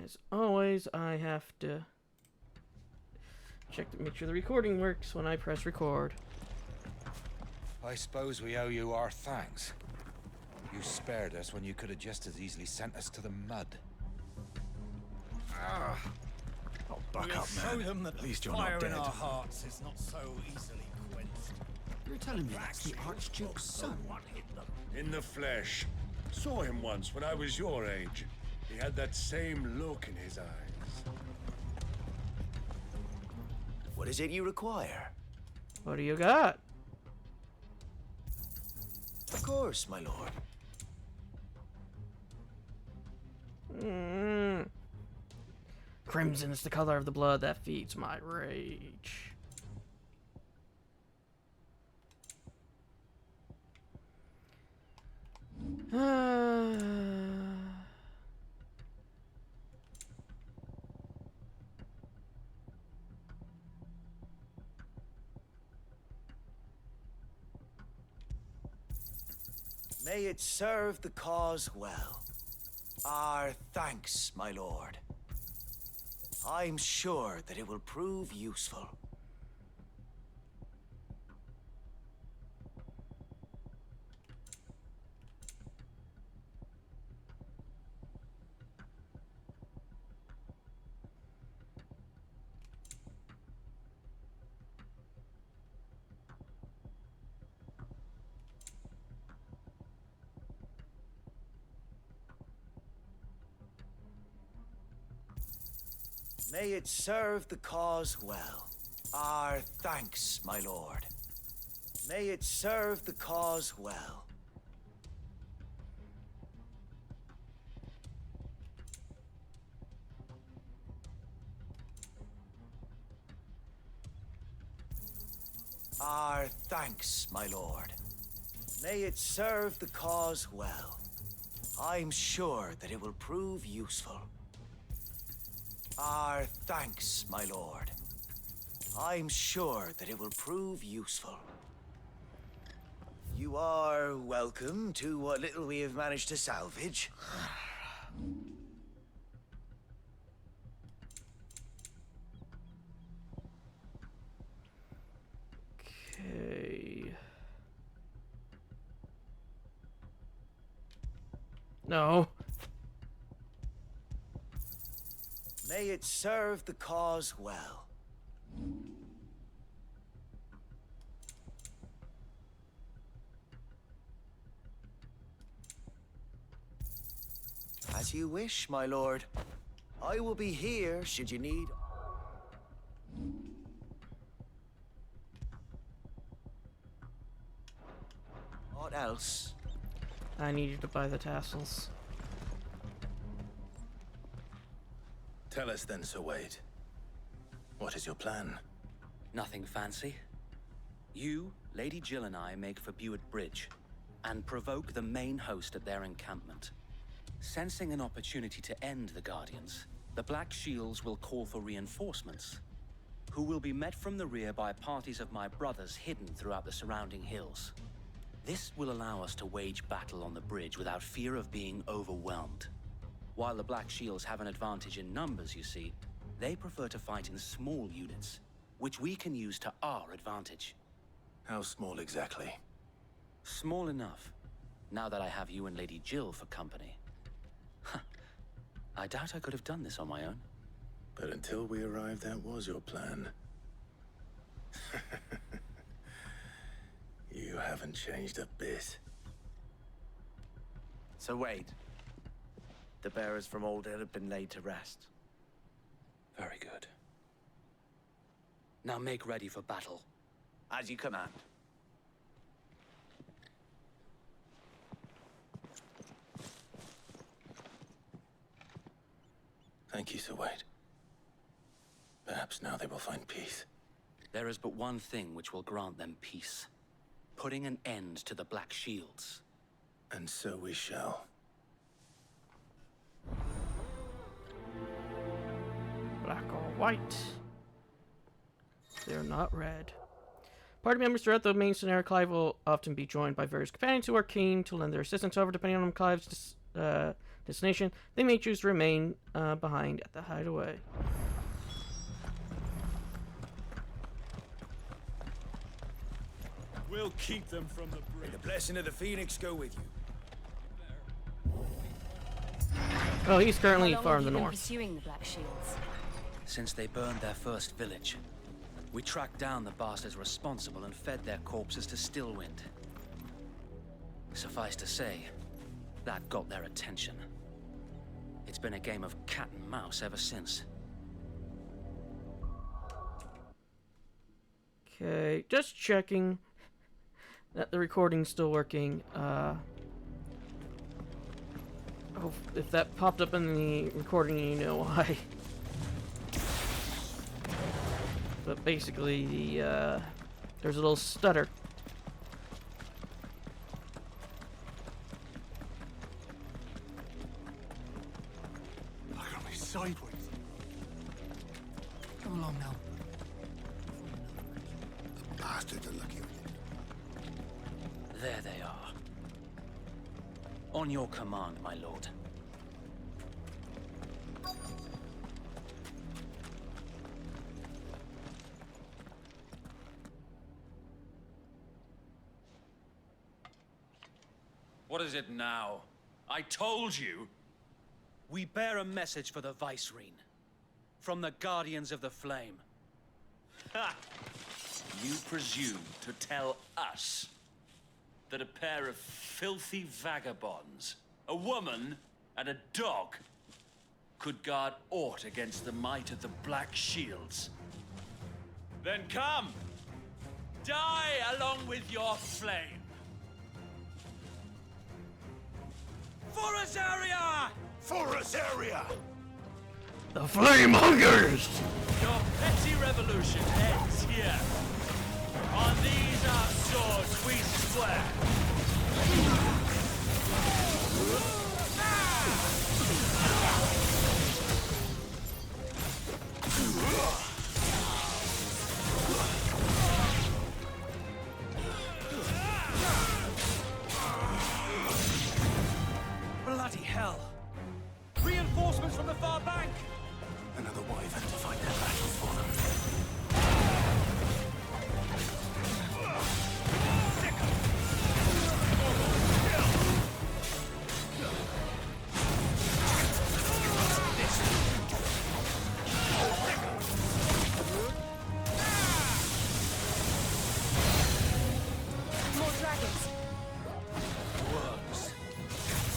As always, I have to check to make sure the recording works when I press record. I suppose we owe you our thanks. You spared us when you could have just as easily sent us to the mud. Oh, buck up, Show man. them that At least the you're fire not dead. in our hearts is not so easily quenched. You're telling me that's the Archduke's son? In the flesh. Saw him once when I was your age. He had that same look in his eyes. What is it you require? What do you got? Of course, my lord. Crimson is the color of the blood that feeds my rage. May it serve the cause well. Our thanks, my lord. I'm sure that it will prove useful. May it serve the cause well. Our thanks, my lord. May it serve the cause well. Our thanks, my lord. May it serve the cause well. I'm sure that it will prove useful. Our thanks, my lord. I'm sure that it will prove useful. You are welcome to what little we have managed to salvage. Okay. No. May it serve the cause well. As you wish, my lord. I will be here should you need. What else? I need you to buy the tassels. Tell us then, Sir Wade. What is your plan? Nothing fancy. You, Lady Jill and I make for Buett Bridge and provoke the main host at their encampment. Sensing an opportunity to end the Guardians, the Black Shields will call for reinforcements, who will be met from the rear by parties of my brothers hidden throughout the surrounding hills. This will allow us to wage battle on the bridge without fear of being overwhelmed. While the Black Shields have an advantage in numbers, you see, they prefer to fight in small units, which we can use to our advantage. How small exactly? Small enough, now that I have you and Lady Jill for company. I doubt I could have done this on my own. But until we arrived, that was your plan. You haven't changed a bit. So Wade, the bearers from Old Hill have been laid to rest. Very good. Now make ready for battle. As you command. Thank you, Sir Wade. Perhaps now they will find peace. There is but one thing which will grant them peace. Putting an end to the Black Shields. And so we shall. Black or white. They're not red. Party members throughout the main scenario, Clive will often be joined by various companions who are keen to lend their assistance. However, depending on Clive's destination, they may choose to remain behind at the hideaway. We'll keep them from the bridge. The blessing of the Phoenix go with you. Oh, he's currently How long far have in the you been north. pursuing the Black Shields? Since they burned their first village, we tracked down the bastards responsible and fed their corpses to Stillwind. Suffice to say, that got their attention. It's been a game of cat and mouse ever since. Okay, just checking that the recording's still working. If that popped up in the recording, you know why. But basically, there's a little stutter. Look at me sideways. Come along now. The bastards are lucky with it. There they are. On your command, my lord. What is it now? I told you! We bear a message for the Vicereine. From the Guardians of the Flame. Ha! You presume to tell us that a pair of filthy vagabonds, a woman and a dog, could guard aught against the might of the Black Shields? Then come! Die along with your flame! For Azaria! For Azaria! The Flame Hungers! Your petty revolution ends here. On these our swords we swear. Bloody hell! Reinforcements from the far bank! Another wyvern to fight their battle for them. More dragons! Worms.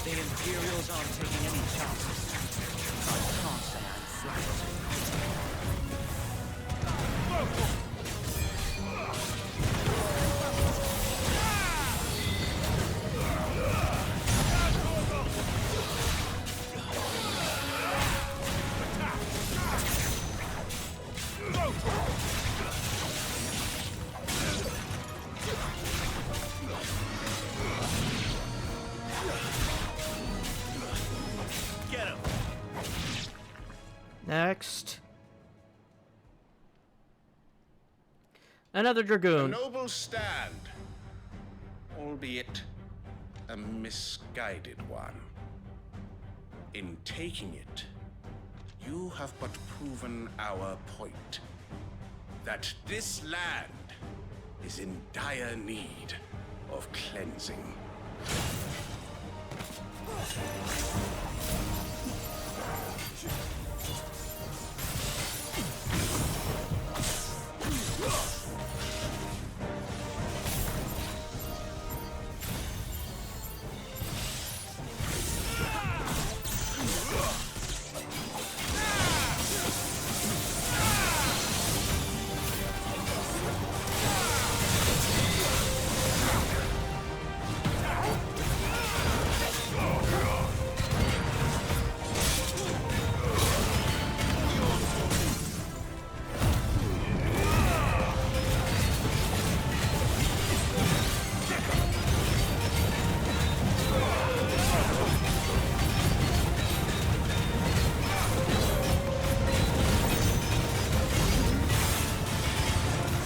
The Imperials aren't taking any chances. I can't say I'm flattered. Get him! Next. Another A Dragoon. noble stand, albeit a misguided one. In taking it, you have but proven our point. That this land is in dire need of cleansing.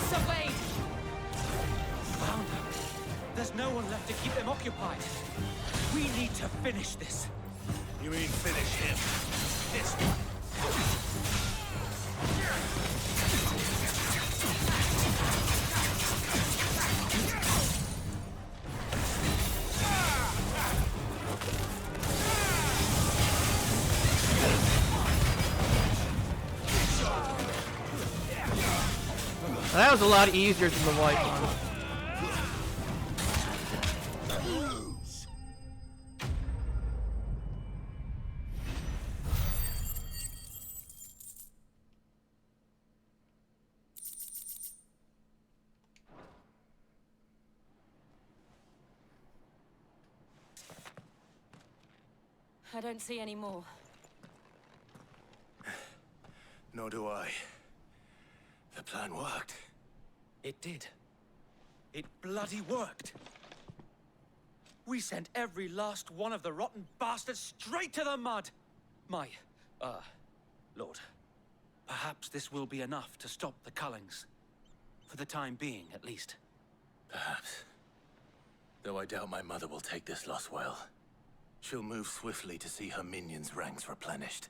Sir Wade! Found them. There's no one left to keep them occupied. We need to finish this. You mean finish him? This one. That was a lot easier than the white one. I don't see any more. Nor do I. The plan worked. It did. It bloody worked. We sent every last one of the rotten bastards straight to the mud! My, Lord, perhaps this will be enough to stop the Cullings. For the time being, at least. Perhaps. Though I doubt my mother will take this loss well. She'll move swiftly to see her minions' ranks replenished.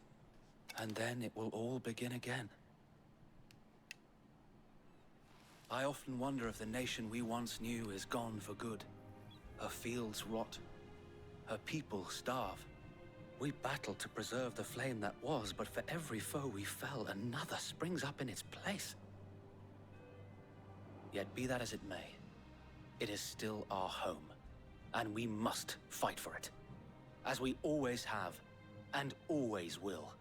And then it will all begin again. I often wonder if the nation we once knew is gone for good. Her fields rot. Her people starve. We battle to preserve the flame that was, but for every foe we fell, another springs up in its place. Yet be that as it may, it is still our home, and we must fight for it. As we always have, and always will.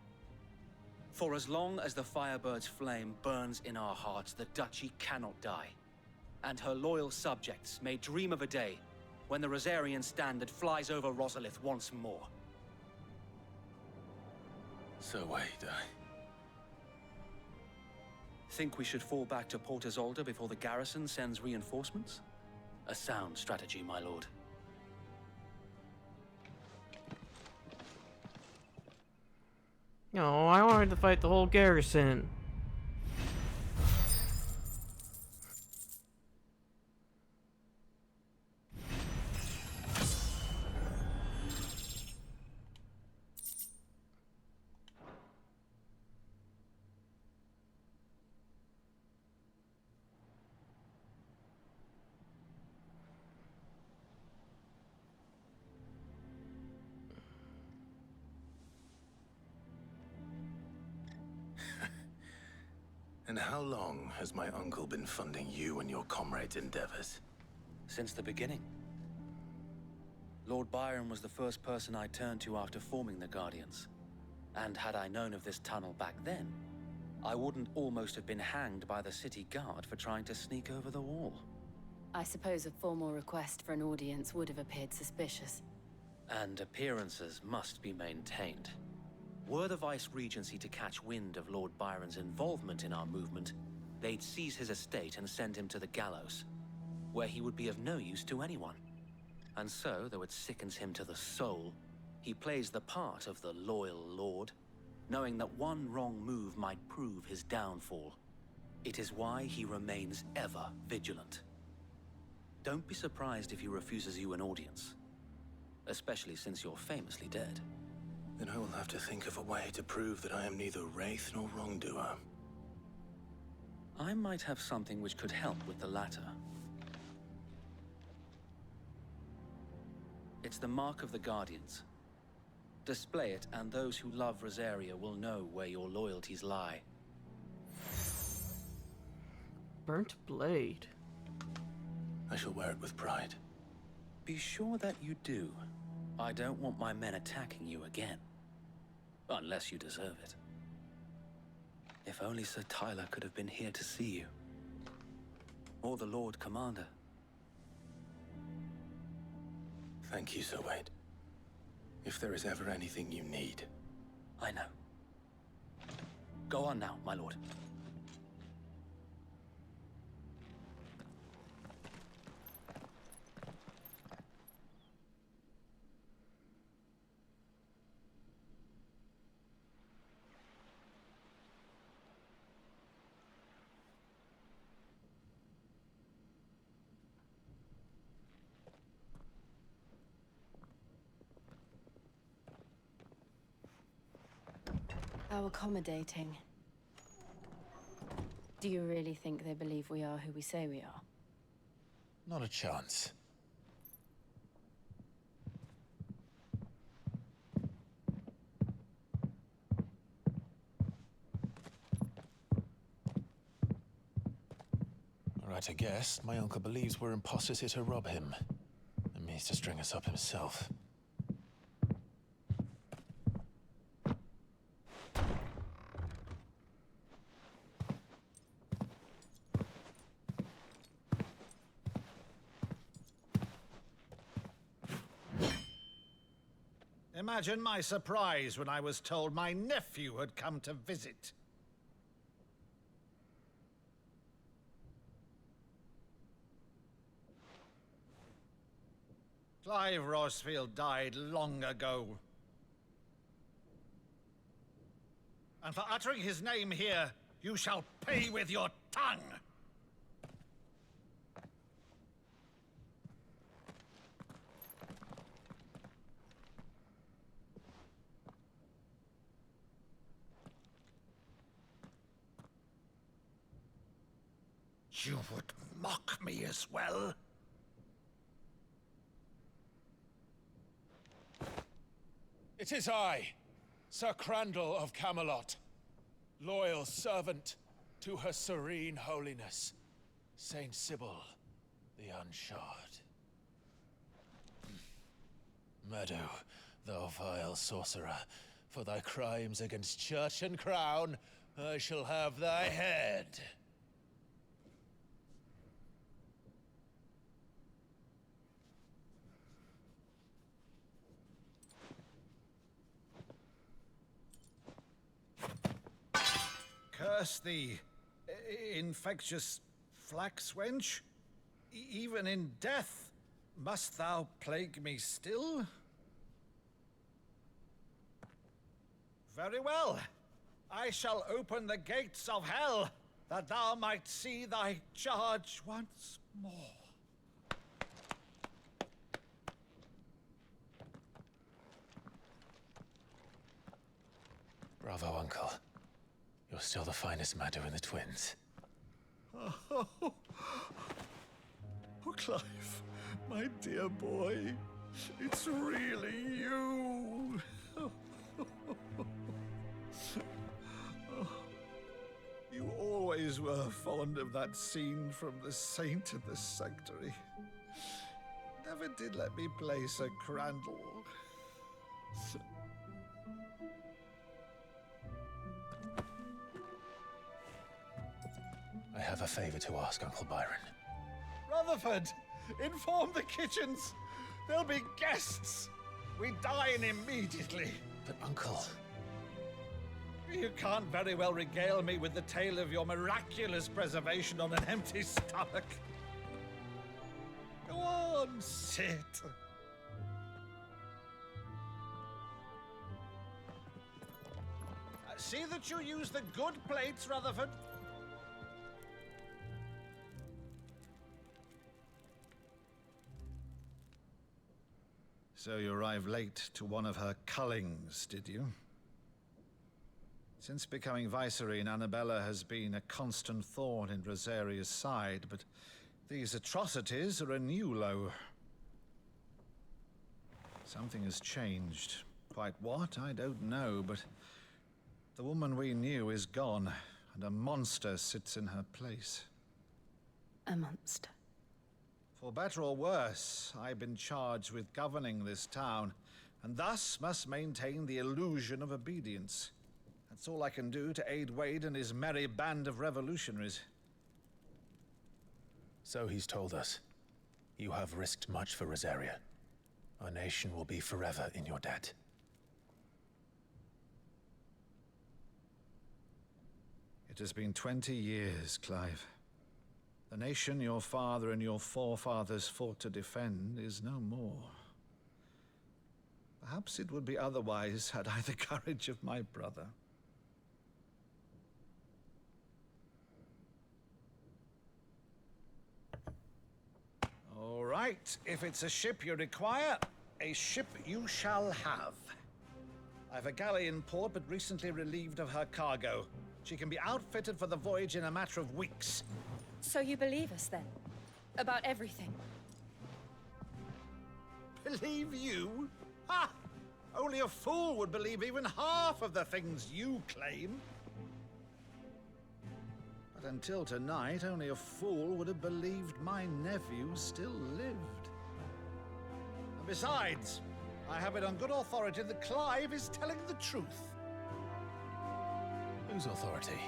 For as long as the Firebird's flame burns in our hearts, the Duchy cannot die. And her loyal subjects may dream of a day when the Rosarian standard flies over Rosalith once more. So wait, Think we should fall back to Port Isolde before the garrison sends reinforcements? A sound strategy, my lord. No, I wanted to fight the whole garrison. And how long has my uncle been funding you and your comrades' endeavors? Since the beginning. Lord Byron was the first person I turned to after forming the Guardians. And had I known of this tunnel back then, I wouldn't almost have been hanged by the city guard for trying to sneak over the wall. I suppose a formal request for an audience would have appeared suspicious. And appearances must be maintained. Were the Vice-Regency to catch wind of Lord Byron's involvement in our movement, they'd seize his estate and send him to the gallows, where he would be of no use to anyone. And so, though it sickens him to the soul, he plays the part of the loyal lord, knowing that one wrong move might prove his downfall. It is why he remains ever vigilant. Don't be surprised if he refuses you an audience, especially since you're famously dead. Then I will have to think of a way to prove that I am neither wraith nor wrongdoer. I might have something which could help with the latter. It's the mark of the Guardians. Display it, and those who love Rosaria will know where your loyalties lie. Burnt blade. I shall wear it with pride. Be sure that you do. I don't want my men attacking you again. Unless you deserve it. If only Sir Tyler could have been here to see you. Or the Lord Commander. Thank you, Sir Wade. If there is ever anything you need. I know. Go on now, my lord. How accommodating. Do you really think they believe we are who we say we are? Not a chance. Right, I guess. My uncle believes we're imposters here to rob him. And means to string us up himself. Imagine my surprise when I was told my nephew had come to visit. Clive Rosfield died long ago. And for uttering his name here, you shall pay with your tongue! You would mock me as well? It is I, Sir Crandall of Camelot, loyal servant to Her Serene Holiness, Saint Sybil the Unshod. Meadow, thou vile sorcerer, for thy crimes against church and crown, I shall have thy head. Curse thee, infectious flax wench. Even in death, must thou plague me still? Very well. I shall open the gates of hell, that thou might see thy charge once more. Bravo, Uncle. You're still the finest Meadow in the twins. Oh, Clive, my dear boy, it's really you. You always were fond of that scene from The Saint in the Sanctuary. Never did let me play Sir Crandall. I have a favor to ask, Uncle Byron. Rutherford, inform the kitchens. There'll be guests. We dine immediately. But, Uncle... You can't very well regale me with the tale of your miraculous preservation on an empty stomach. Go on, sit. See that you use the good plates, Rutherford. So you arrived late to one of her cullings, did you? Since becoming Vicereine, Annabella has been a constant thorn in Rosaria's side, but these atrocities are a new low. Something has changed. Quite what, I don't know, but the woman we knew is gone, and a monster sits in her place. A monster. For better or worse, I've been charged with governing this town, and thus must maintain the illusion of obedience. That's all I can do to aid Wade and his merry band of revolutionaries. So he's told us. You have risked much for Rosaria. Our nation will be forever in your debt. It has been 20 years, Clive. The nation your father and your forefathers fought to defend is no more. Perhaps it would be otherwise had I the courage of my brother. All right, if it's a ship you require, a ship you shall have. I've a galley in port, but recently relieved of her cargo. She can be outfitted for the voyage in a matter of weeks. So you believe us then? About everything? Believe you? Ha! Only a fool would believe even half of the things you claim. But until tonight, only a fool would have believed my nephew still lived. And besides, I have it on good authority that Clive is telling the truth. Whose authority?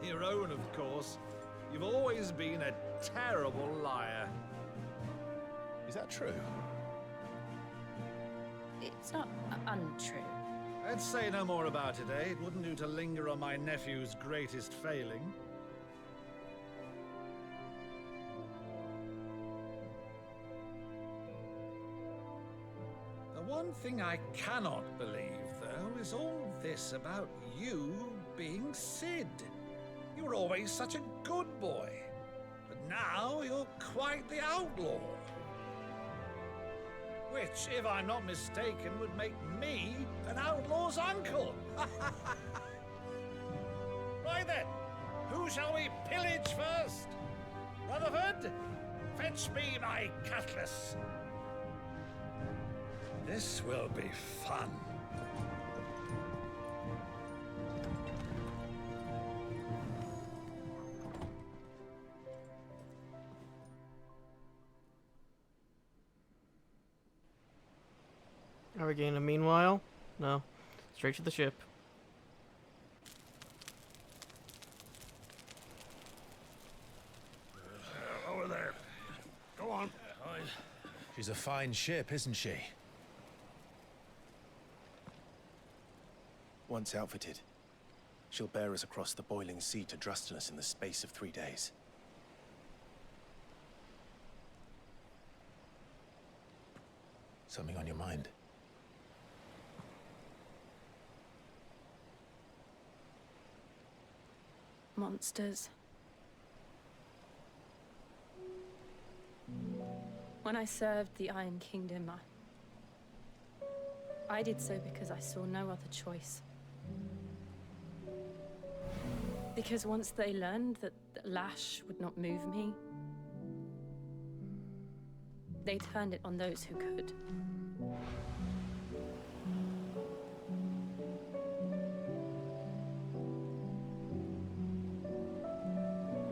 Your own, of course. You've always been a terrible liar. Is that true? It's not untrue. Let's say no more about it, eh? It wouldn't do to linger on my nephew's greatest failing. The one thing I cannot believe, though, is all this about you being Sid. You were always such a good boy, but now you're quite the outlaw. Which, if I'm not mistaken, would make me an outlaw's uncle. Right then, who shall we pillage first? Rutherford, fetch me my cutlass. This will be fun. Are we getting a meanwhile? No. Straight to the ship. Over there. Go on. She's a fine ship, isn't she? Once outfitted, she'll bear us across the boiling sea to Drustinus in the space of 3 days. Something on your mind? Monsters. When I served the Iron Kingdom, I did so because I saw no other choice. Because once they learned that the lash would not move me, they turned it on those who could.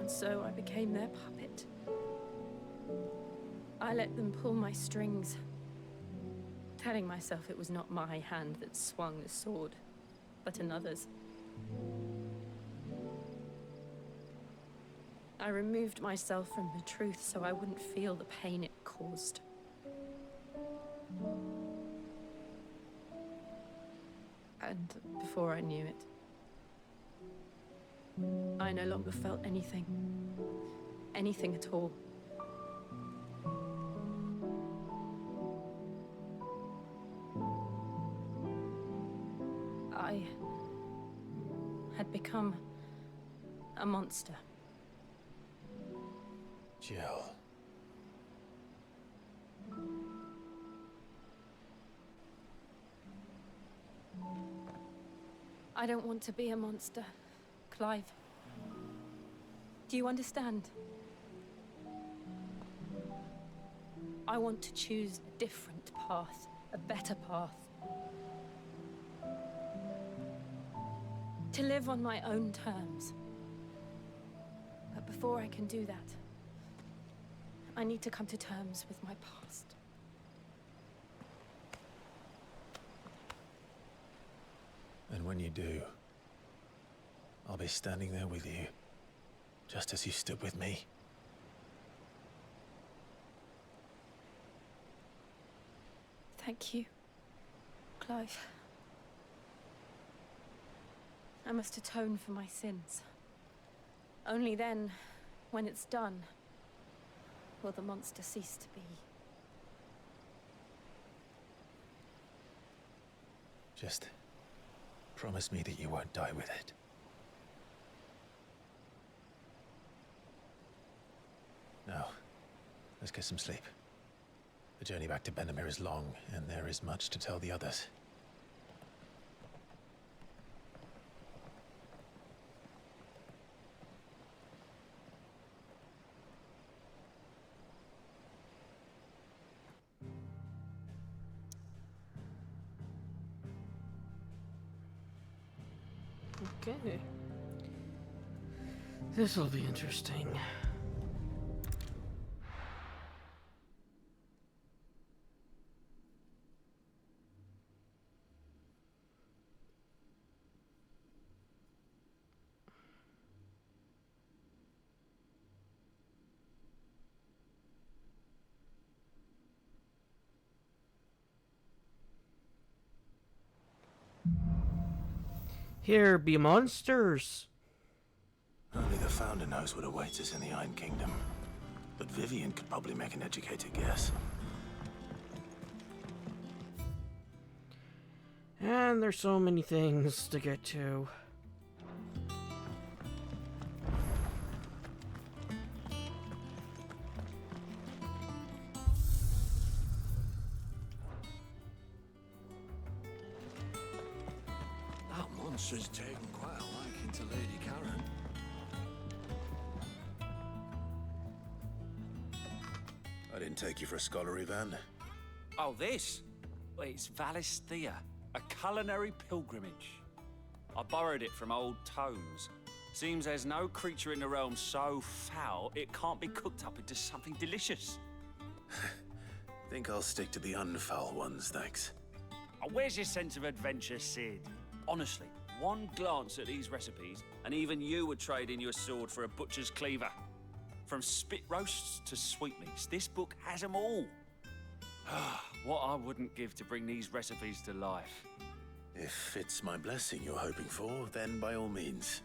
And so I became their puppet. I let them pull my strings, telling myself it was not my hand that swung the sword, but another's. I removed myself from the truth so I wouldn't feel the pain it caused. And before I knew it, I no longer felt anything. Anything at all. I had become a monster. Jill. I don't want to be a monster, Clive. Do you understand? I want to choose a different path, a better path. To live on my own terms. But before I can do that, I need to come to terms with my past. And when you do, I'll be standing there with you, just as you stood with me. Thank you, Clive. I must atone for my sins. Only then, when it's done, will the monster cease to be. Just promise me that you won't die with it. Now, let's get some sleep. The journey back to Benamir is long, and there is much to tell the others. Okay. This will be interesting. Here be monsters. Only the Founder knows what awaits us in the Iron Kingdom. But Vivian could probably make an educated guess. And there's so many things to get to. That monster's taken quite a liking to Lady Karen. I didn't take you for a scholar, Ivan. Oh, this? Well, it's Valisthea, a culinary pilgrimage. I borrowed it from old tomes. Seems there's no creature in the realm so foul it can't be cooked up into something delicious. Think I'll stick to the unfoul ones, thanks. Oh, where's your sense of adventure, Sid? Honestly, one glance at these recipes, and even you would trade in your sword for a butcher's cleaver. From spit roasts to sweetmeats, this book has them all. What I wouldn't give to bring these recipes to life. If it's my blessing you're hoping for, then by all means.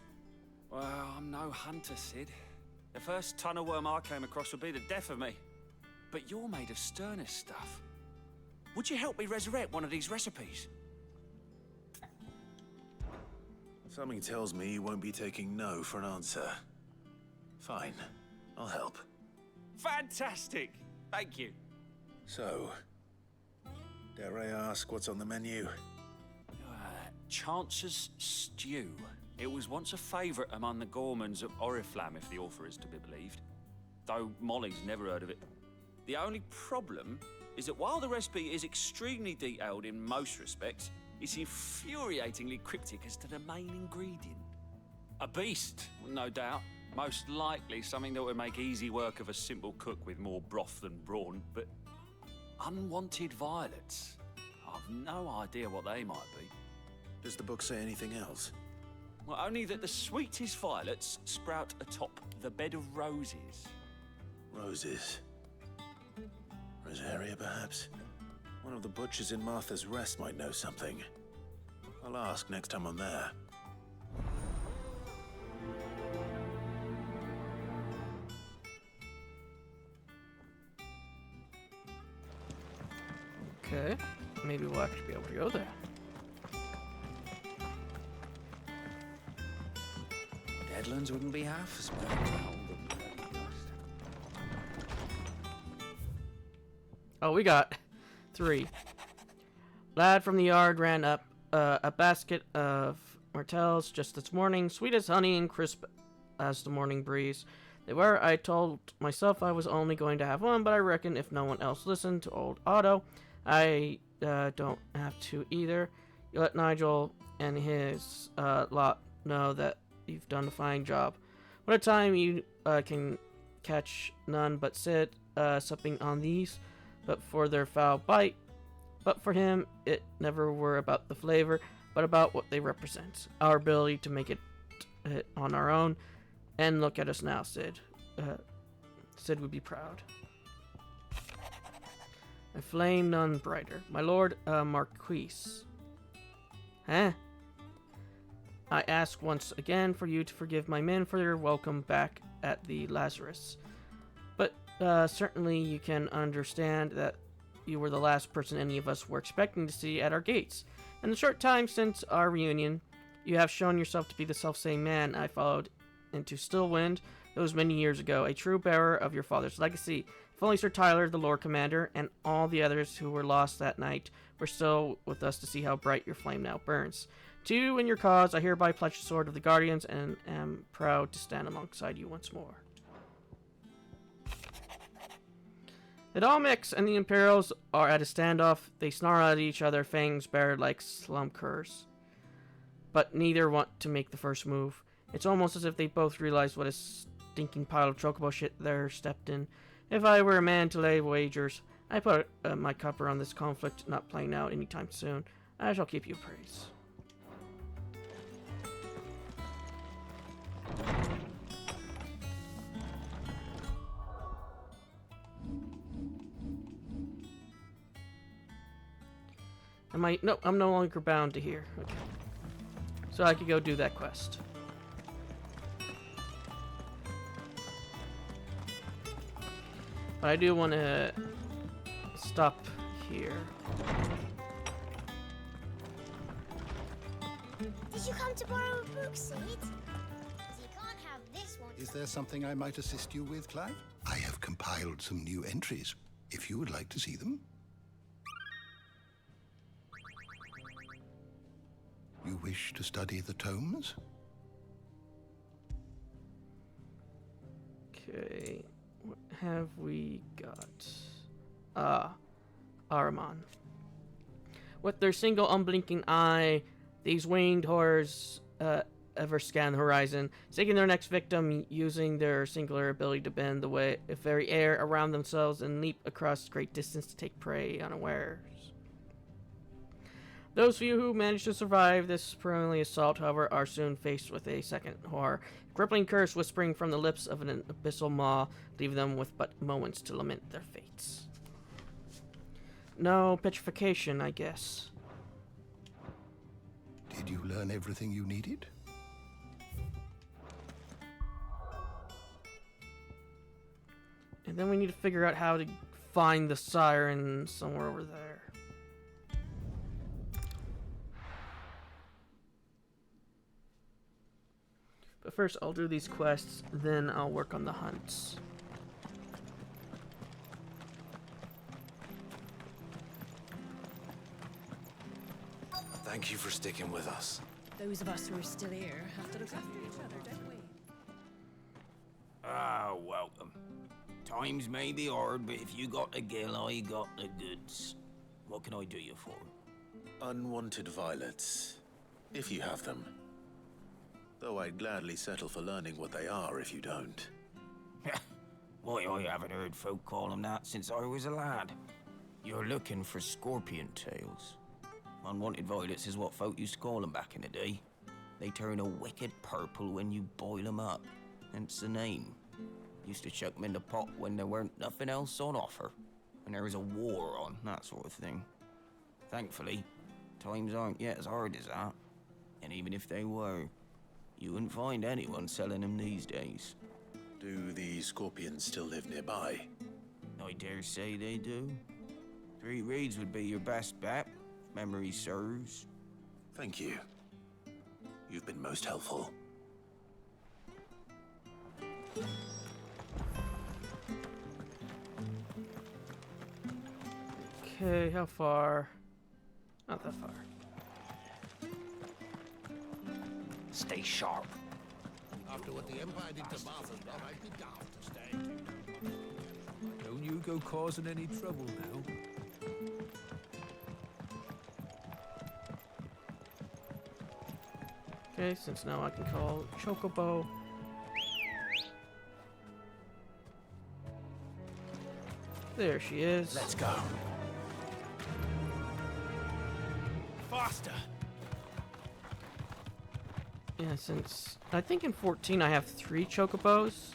Well, I'm no hunter, Sid. The first tunnel worm I came across would be the death of me. But you're made of sterner stuff. Would you help me resurrect one of these recipes? Something tells me you won't be taking no for an answer. Fine, I'll help. Fantastic! Thank you. So, dare I ask what's on the menu? Chance's Stew. It was once a favourite among the Gormans of Oriflamme, if the author is to be believed. Though Molly's never heard of it. The only problem is that while the recipe is extremely detailed in most respects, it's infuriatingly cryptic as to the main ingredient. A beast, no doubt. Most likely something that would make easy work of a simple cook with more broth than brawn, but unwanted violets. I've no idea what they might be. Does the book say anything else? Well, only that the sweetest violets sprout atop the bed of roses. Roses. Rosaria, perhaps? One of the butchers in Martha's Rest might know something. I'll ask next time I'm there. Okay, maybe we'll actually be able to go there. Deadlands wouldn't be half as bad. Oh, we got 3. Lad from the yard ran up a basket of martels just this morning, sweet as honey and crisp as the morning breeze. They were. I told myself I was only going to have one, but I reckon if no one else listened to old Otto, I don't have to either. You let Nigel and his lot know that you've done a fine job. What a time you can catch none but Sid supping on these, but for their foul bite. But for him, it never were about the flavor, but about what they represent. Our ability to make it on our own. And look at us now, Sid. Sid would be proud. A flame none brighter. My lord Marquis. Huh? I ask once again for you to forgive my men for their welcome back at the Lazarus. But certainly you can understand that you were the last person any of us were expecting to see at our gates. In the short time since our reunion, you have shown yourself to be the selfsame man I followed into Stillwind those many years ago, a true bearer of your father's legacy. If only Sir Tyler, the Lord Commander, and all the others who were lost that night were still with us to see how bright your flame now burns. To you and your cause, I hereby pledge the sword of the Guardians and am proud to stand alongside you once more. The Dalmex and the Imperials are at a standoff. They snarl at each other, fangs bared like slum curs. But neither want to make the first move. It's almost as if they both realize what a stinking pile of chocobo shit they're stepped in. If I were a man to lay wagers, I put my copper on this conflict not playing out anytime soon. I shall keep you praise. No, I'm no longer bound to here. Okay. So I could go do that quest. But I do want to stop here. Did you come to borrow a book, Sid? You can't have this one. Is there something I might assist you with, Clive? I have compiled some new entries, if you would like to see them. You wish to study the tomes? Okay, what have we got? Ahriman. With their single unblinking eye, these winged horrors ever scan the horizon, seeking their next victim, using their singular ability to bend the very air around themselves and leap across great distance to take prey unawares. Those of you who manage to survive this perennial assault, however, are soon faced with a second horror. A crippling curse whispering from the lips of an abyssal maw, leaving them with but moments to lament their fates. No petrification, I guess. Did you learn everything you needed? And then we need to figure out how to find the siren somewhere over there. But first, I'll do these quests, then I'll work on the hunts. Thank you for sticking with us. Those of us who are still here have to look after each other, don't we? Ah, welcome. Times may be hard, but if you got the gill, I got the goods. What can I do you for? Unwanted violets, if you have them. Though I'd gladly settle for learning what they are if you don't. Why, I haven't heard folk call them that since I was a lad. You're looking for scorpion tails. Unwanted violets is what folk used to call them back in the day. They turn a wicked purple when you boil them up, hence the name. Used to chuck them in the pot when there weren't nothing else on offer, when there was a war on, that sort of thing. Thankfully, times aren't yet as hard as that, and even if they were, you wouldn't find anyone selling them these days. Do the scorpions still live nearby? I dare say they do. 3 Reeds would be your best bet, if memory serves. Thank you. You've been most helpful. Okay, how far? Not that far. Stay sharp. After what the Empire did to Martha's dog, I'd be daft to stay. Don't you go causing any trouble now. Okay, since now I can call Chocobo. There she is. Let's go. Faster! Yeah, since I think in 14 I have 3 Chocobos.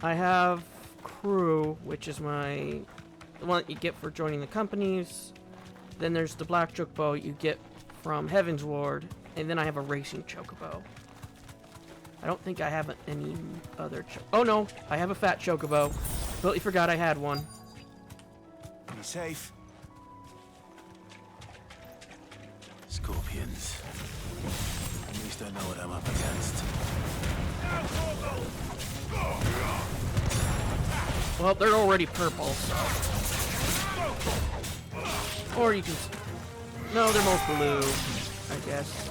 I have Crew, which is the one that you get for joining the companies. Then there's the Black Chocobo you get from Heaven's Ward, and then I have a Racing Chocobo. I don't think I have any other oh no, I have a Fat Chocobo. Completely forgot I had one. Be safe. Scorpions. At least I know what I'm up against. Well, they're already purple, so. Or you can. No, they're both blue, I guess.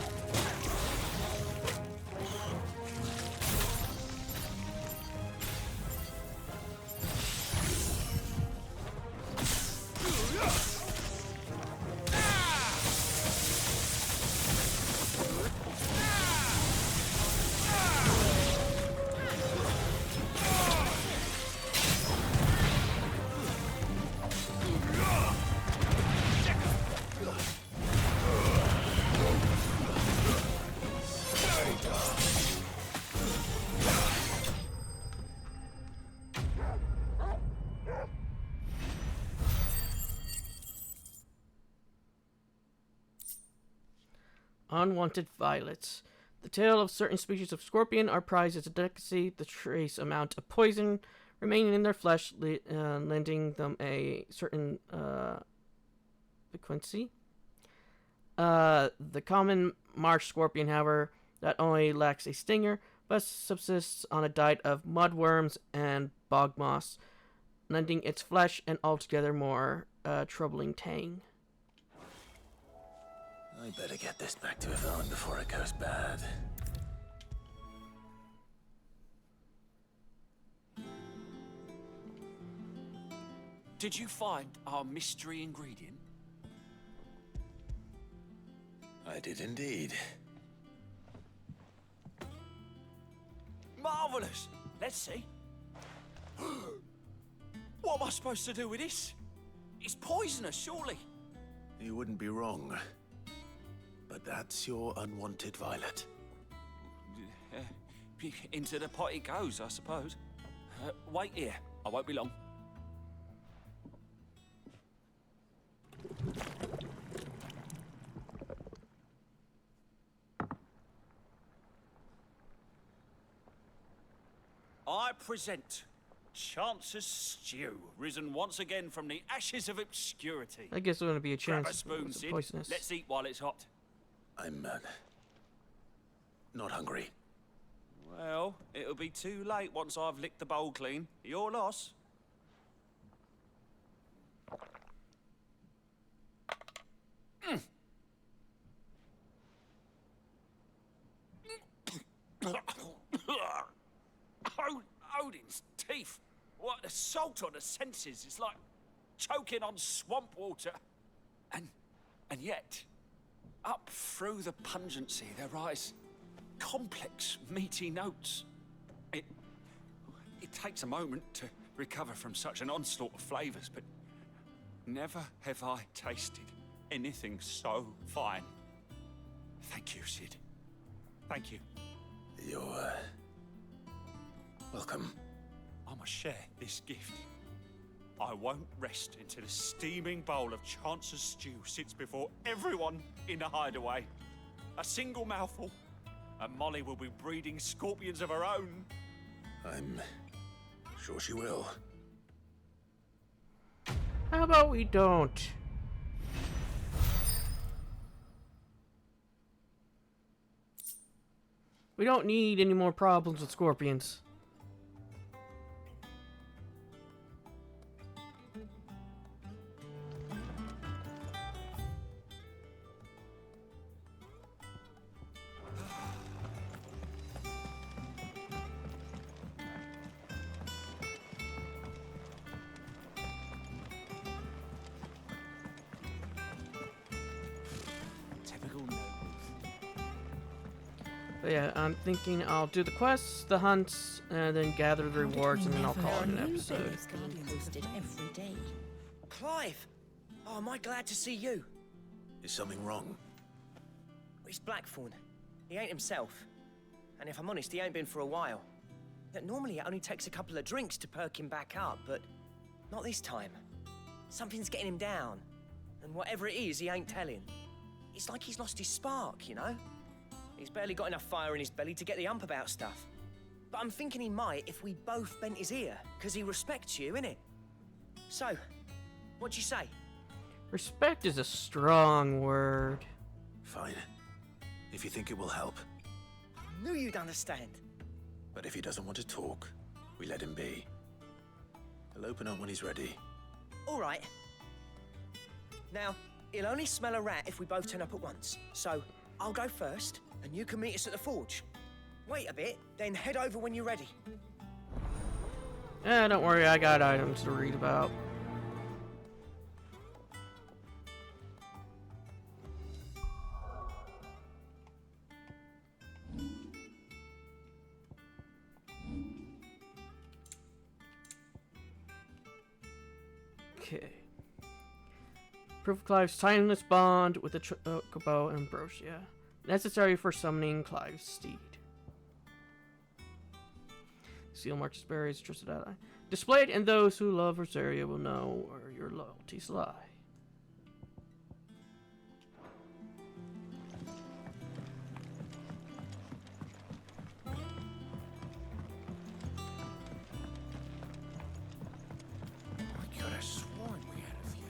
Unwanted violets. The tail of certain species of scorpion are prized as a delicacy. The trace amount of poison remaining in their flesh, lending them a certain piquancy. The common marsh scorpion, however, that only lacks a stinger, but subsists on a diet of mudworms and bog moss, lending its flesh an altogether more troubling tang. I better get this back to Yvonne before it goes bad. Did you find our mystery ingredient? I did indeed. Marvelous! Let's see. What am I supposed to do with this? It's poisonous, surely. You wouldn't be wrong. But that's your unwanted violet. Into the pot it goes, I suppose. Wait here. I won't be long. I present Chance's Stew, risen once again from the ashes of obscurity. I guess there's going to be a Grab chance. a spoon, It's Sid. poisonous. Let's eat while it's hot. I'm not hungry. Well, it'll be too late once I've licked the bowl clean. Your loss. Odin's teeth. What assault on the senses. It's like choking on swamp water. And yet, up through the pungency, there rise complex, meaty notes. It takes a moment to recover from such an onslaught of flavors, but never have I tasted anything so fine. Thank you, Sid. Thank you. You're welcome. I must share this gift. I won't rest until a steaming bowl of Chance's Stew sits before everyone in the hideaway. A single mouthful, and Molly will be breeding scorpions of her own. I'm sure she will. How about we don't? We don't need any more problems with scorpions. But yeah, I'm thinking I'll do the quests, the hunts, and then gather the rewards, and then I'll call it an episode. Every day. Clive! Oh, am I glad to see you? Is something wrong? It's Blackthorn. He ain't himself. And if I'm honest, he ain't been for a while. That normally it only takes a couple of drinks to perk him back up, but not this time. Something's getting him down. And whatever it is, he ain't telling. It's like he's lost his spark, you know? He's barely got enough fire in his belly to get the ump about stuff. But I'm thinking he might if we both bent his ear, because he respects you, innit? So, what'd you say? Respect is a strong word. Fine. If you think it will help. Knew you'd understand. But if he doesn't want to talk, we let him be. He'll open up when he's ready. All right. Now, he'll only smell a rat if we both turn up at once. So, I'll go first, and you can meet us at the forge. Wait a bit, then head over when you're ready. Don't worry, I got items to read about. Okay. Proof of Clive's timeless bond with the Chocobo Ambrosia. Necessary for summoning Clive's steed. Seal marks berries, trusted ally. Displayed, and those who love Rosaria will know where your loyalties lie. I could have sworn we had a few.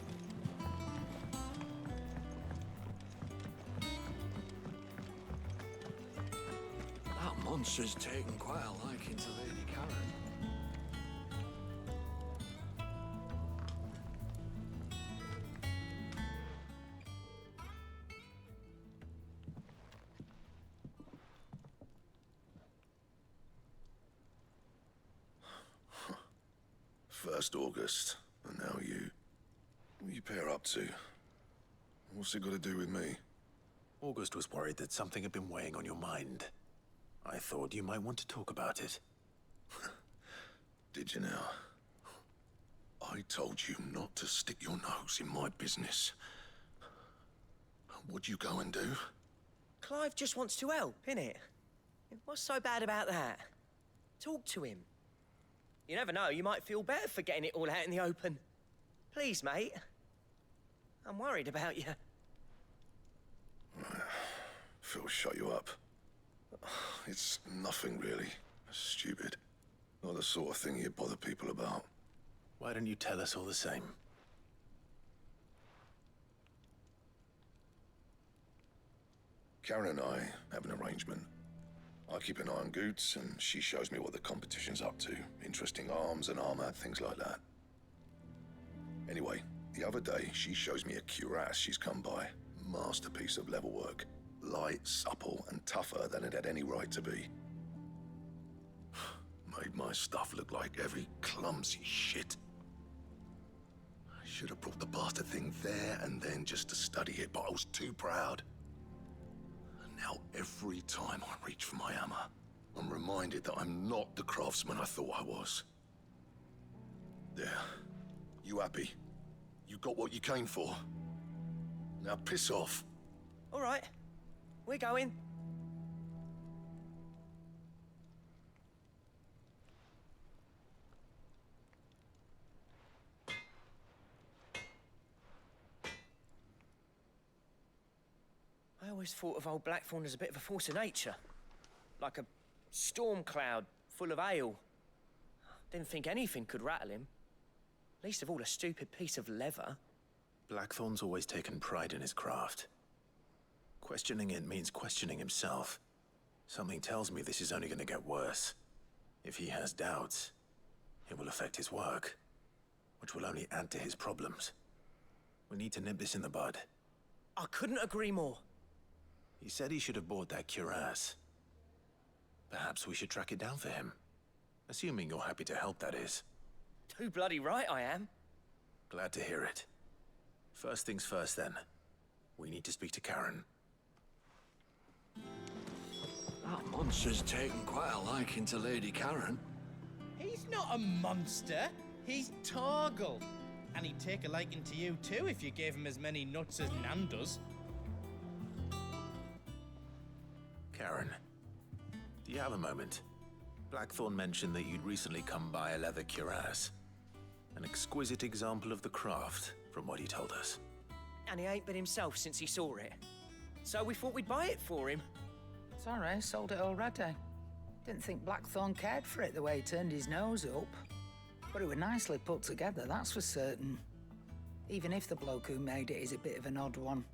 That monster's taken quite a liking to Lady Karen. First August, and now you. What are you pair up to? What's it got to do with me? August was worried that something had been weighing on your mind. I thought you might want to talk about it. Did you now? I told you not to stick your nose in my business. What'd you go and do? Clive just wants to help, innit? What's so bad about that? Talk to him. You never know, you might feel better for getting it all out in the open. Please, mate. I'm worried about you. Phil shut you up. It's nothing really. Stupid. Not the sort of thing you bother people about. Why don't you tell us all the same? Karen and I have an arrangement. I keep an eye on Goots, and she shows me what the competition's up to. Interesting arms and armor, things like that. Anyway, the other day, she shows me a cuirass she's come by. Masterpiece of level work. Light, supple, and tougher than it had any right to be. Made my stuff look like heavy, clumsy shit. I should have brought the bastard thing there and then just to study it, but I was too proud. And now every time I reach for my hammer, I'm reminded that I'm not the craftsman I thought I was. There. You happy? You got what you came for? Now piss off. All right. We're going. I always thought of old Blackthorn as a bit of a force of nature. Like a storm cloud full of hail. Didn't think anything could rattle him. Least of all a stupid piece of leather. Blackthorn's always taken pride in his craft. Questioning it means questioning himself. Something tells me this is only going to get worse. If he has doubts, it will affect his work, which will only add to his problems. We need to nip this in the bud. I couldn't agree more. He said he should have bought that cuirass. Perhaps we should track it down for him. Assuming you're happy to help, that is. Too bloody right I am. Glad to hear it. First things first, then. We need to speak to Karen. That monster's taken quite a liking to Lady Karen. He's not a monster. He's Torgal. And he'd take a liking to you too if you gave him as many nuts as Nan does. Karen, do you have a moment? Blackthorn mentioned that you'd recently come by a leather cuirass. An exquisite example of the craft, from what he told us. And he ain't been himself since he saw it. So we thought we'd buy it for him. Sorry, sold it already. Didn't think Blackthorn cared for it the way he turned his nose up. But it was nicely put together, that's for certain. Even if the bloke who made it is a bit of an odd one.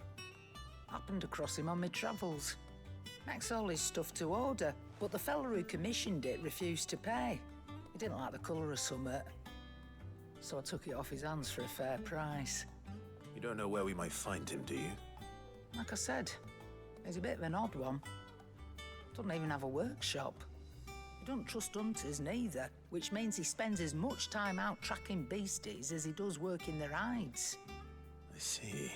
Happened across him on my travels. Makes all his stuff to order, but the fella who commissioned it refused to pay. He didn't like the colour of summit. so I took it off his hands for a fair price. You don't know where we might find him, do you? Like I said, he's a bit of an odd one. Doesn't even have a workshop. He don't trust hunters neither, which means he spends as much time out tracking beasties as he does working their hides. I see.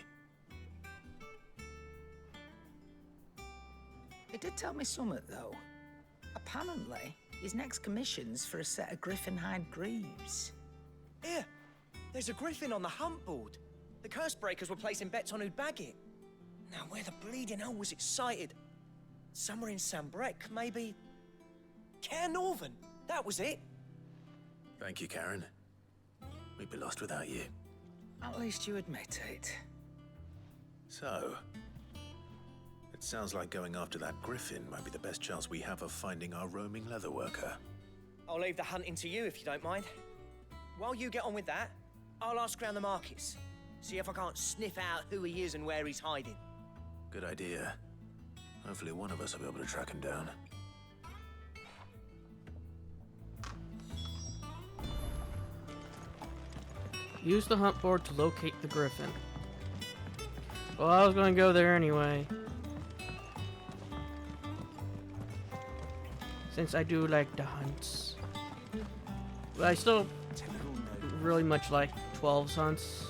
He did tell me something, though. Apparently, his next commission's for a set of griffin hide greaves. Here, there's a griffin on the hunt board. The curse breakers were placing bets on who'd bag it. Now, where the bleeding hell was it sighted? Somewhere in Sambrec, maybe... Caer Northern, that was it. Thank you, Karen. We'd be lost without you. At least you admit it. So, it sounds like going after that griffin might be the best chance we have of finding our roaming leatherworker. I'll leave the hunting to you if you don't mind. While you get on with that, I'll ask around the markets. See if I can't sniff out who he is and where he's hiding. Good idea. Hopefully one of us will be able to track him down. Use the hunt board to locate the griffin. Well, I was going to go there anyway. Since I do like the hunts. But I still really much like 12's hunts.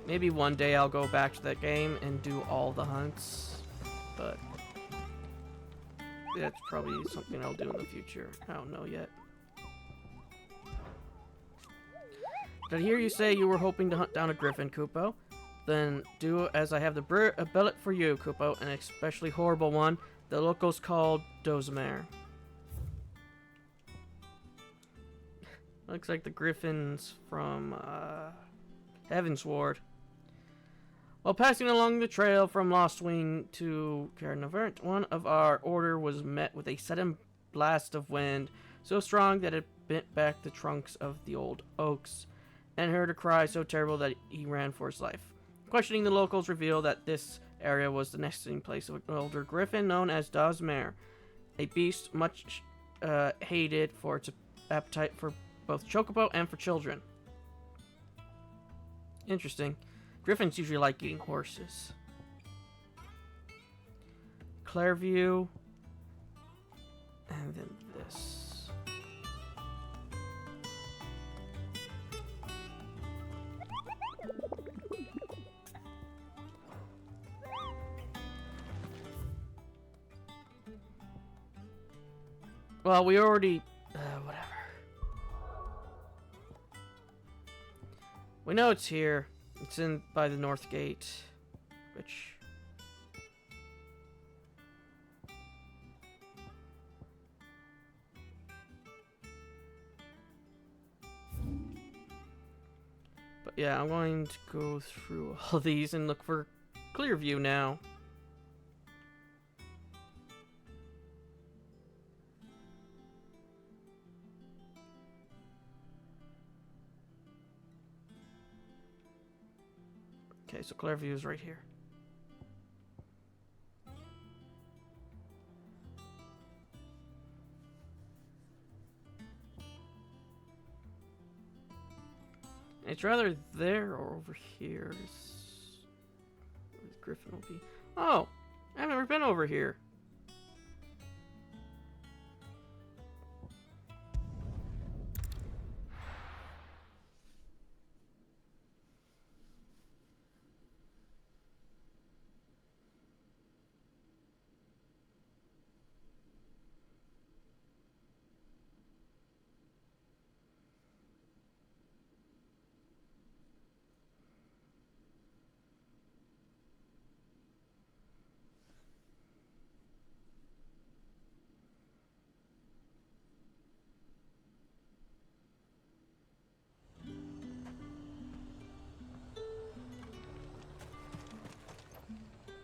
Maybe one day I'll go back to that game and do all the hunts. But that's probably something I'll do in the future. I don't know yet. Did I hear you say you were hoping to hunt down a griffin, Kupo? Then do as I have a billet for you, Kupo, an especially horrible one. The locals called Dozmer. Looks like the griffins from Heavensward. While passing along the trail from Lostwing to Caer Northern, one of our order was met with a sudden blast of wind, so strong that it bent back the trunks of the old oaks, and heard a cry so terrible that he ran for his life. Questioning the locals revealed that this area was the nesting place of an older griffin known as Dozmer, a beast much hated for its appetite for both chocobo and for children. Interesting. Griffins usually like eating horses. Clairview. And then this. Well, we already... whatever. We know it's here. It's in by the North Gate, which... But yeah, I'm going to go through all these and look for Clearview now. Okay, so Clairview is right here. It's rather there or over here. Where Griffin will be. Oh, I've never been over here.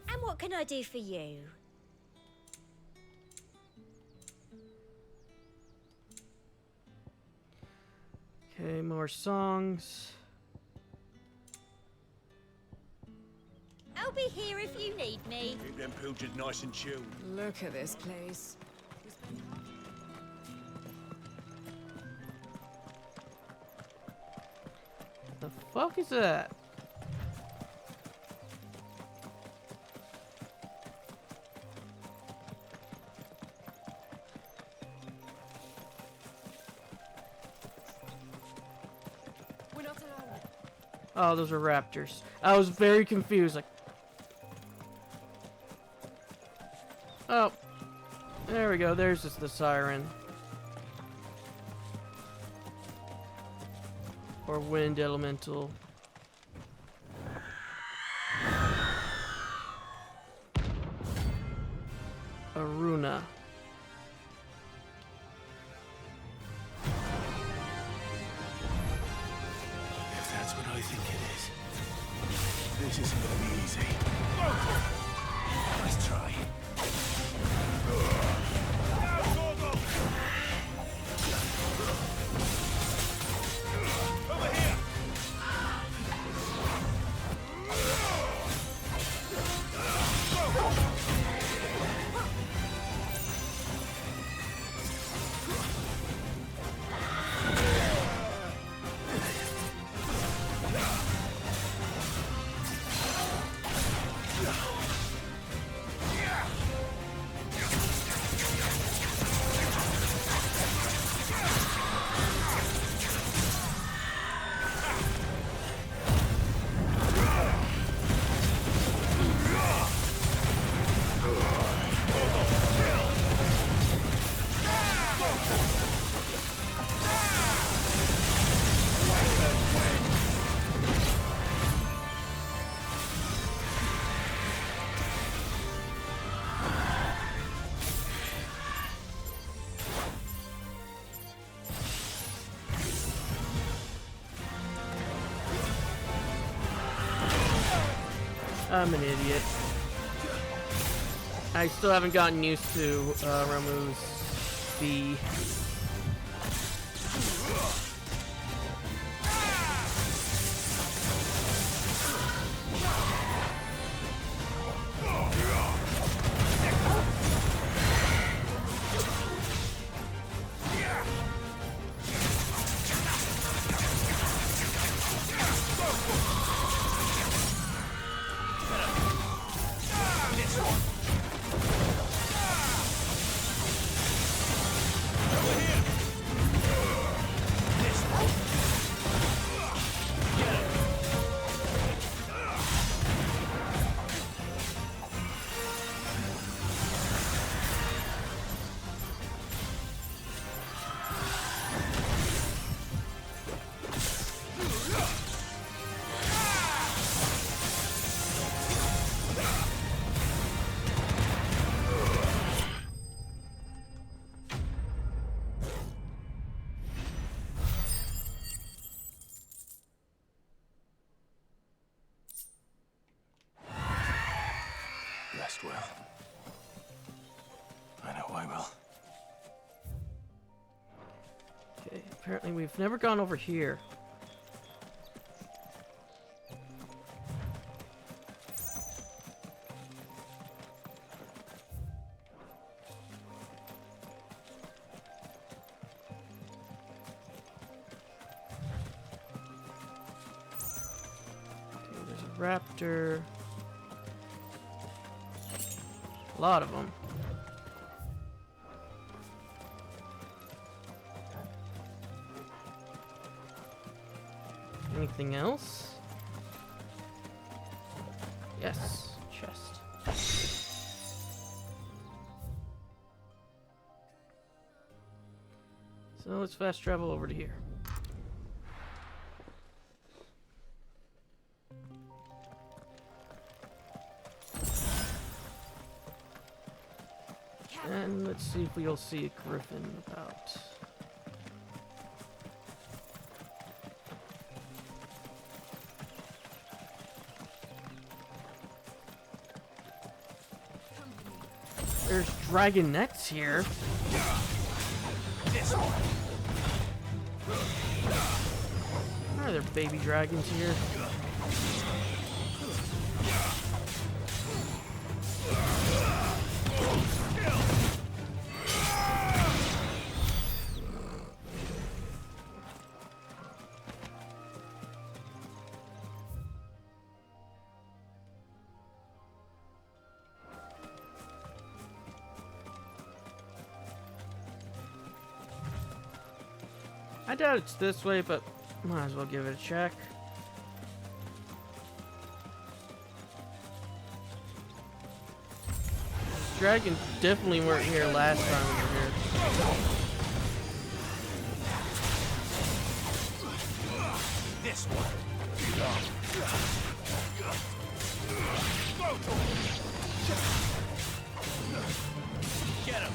And what can I do for you? Okay, more songs. I'll be here if you need me. Keep them pilchards nice and chilled. Look at this place. The fuck is that? We're not alone. Oh, those are raptors. I was very confused. Like, oh, there we go. There's just the siren. Or wind elemental. Aruna. If that's what I think it is, this isn't gonna be easy. Nice try. I'm an idiot. I still haven't gotten used to Ramuh's the Rest well. I know I will. Okay, apparently we've never gone over here. Okay, there's a raptor. A lot of them. Anything else? Yes, chest. So let's fast travel over to here. And let's see if we'll see a griffin about. There's dragonettes here. Are there baby dragons here? I doubt it's this way, but might as well give it a check. Dragons definitely weren't here last time we were here. This one. Get him.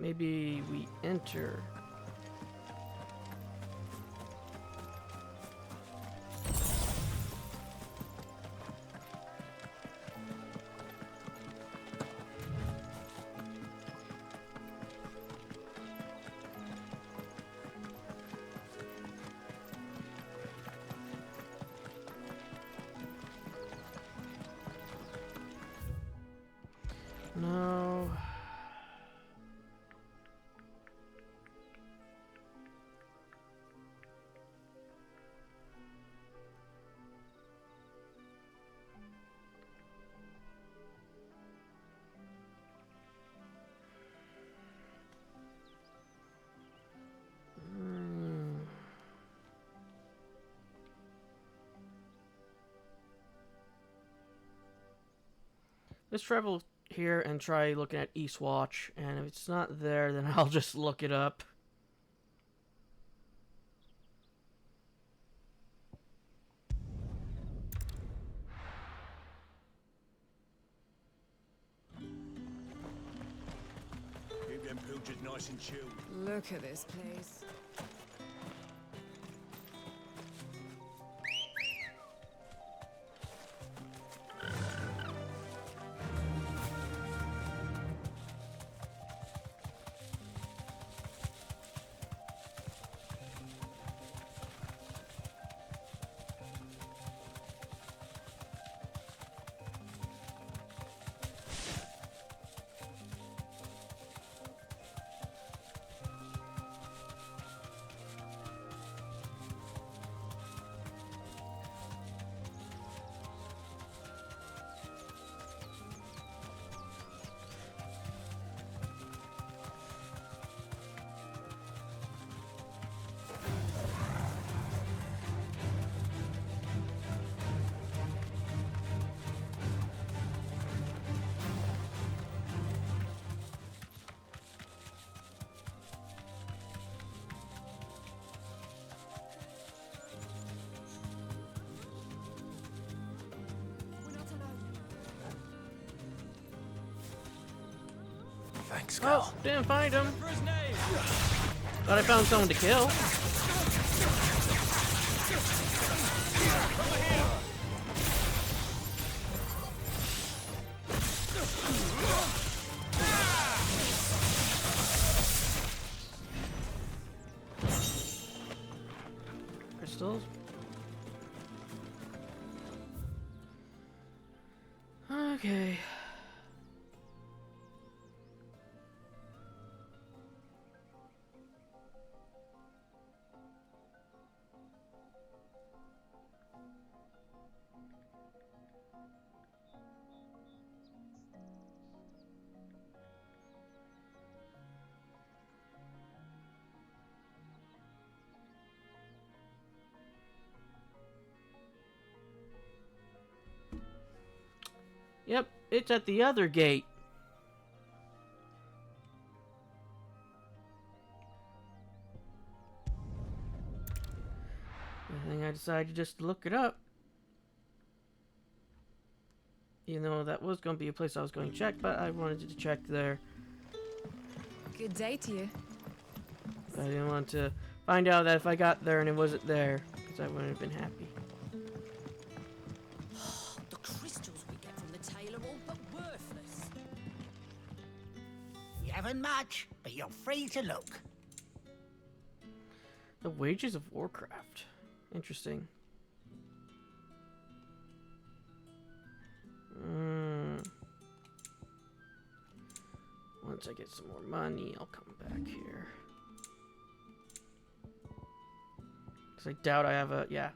Maybe we enter. No. Let's travel here and try looking at Eastwatch, and if it's not there, then I'll just look it up. Keep them pilchers nice and chilled. Look at this place. Thanks, Well, didn't find him. Thought I found someone to kill. Crystals. Okay. Yep, it's at the other gate. I think I decided just to look it up. You know, that was going to be a place I was going to check, but I wanted to check there. Good day to you. I didn't want to find out that if I got there and it wasn't there, because I wouldn't have been happy. The crystals we get from the tail are all but worthless. You haven't much, but you're free to look. The Wages of Warcraft. Interesting. Once I get some more money, I'll come back here. Because I doubt I have a... yeah.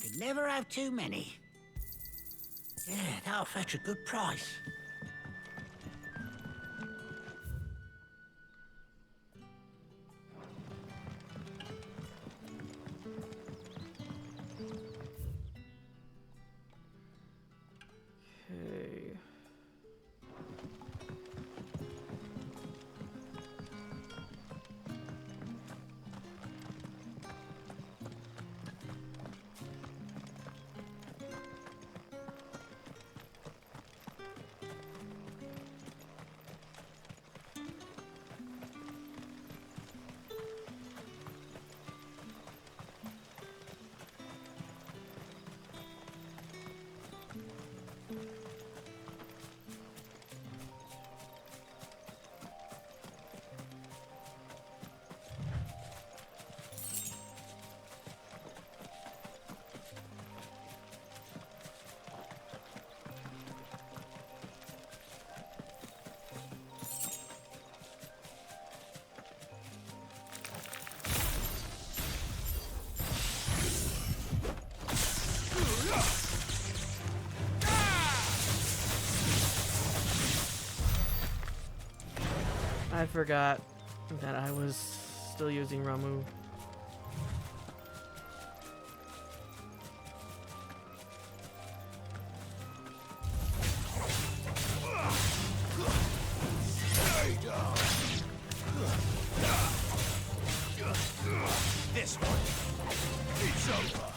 You can never have too many. Yeah, that'll fetch a good price. Okay. I forgot that I was still using Ramu. This one, it's over.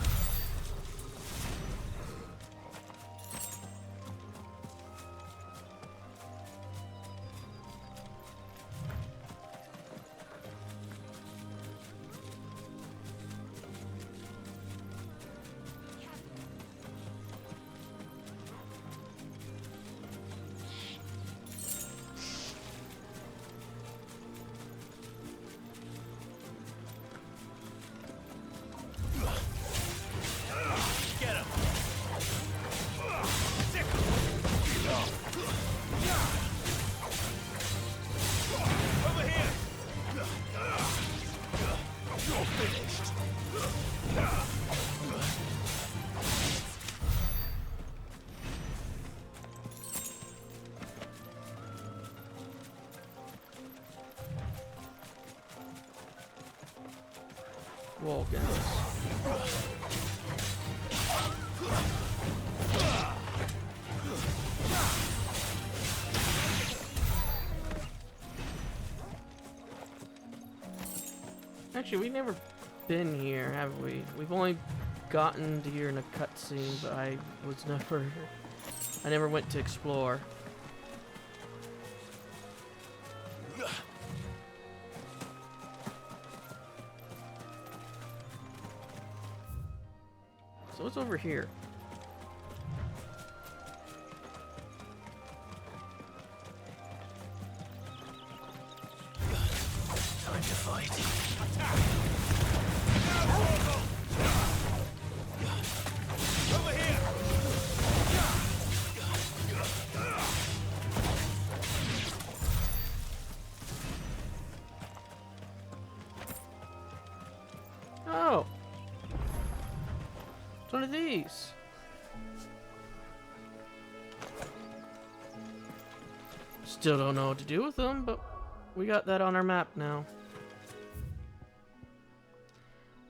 Walk Actually, we've never been here, have we? We've only gotten to here in a cutscene, but I never went to explore. So what's over here? Time to fight. Over here. Oh. It's one of these. Still don't know what to do with them, but we got that on our map now.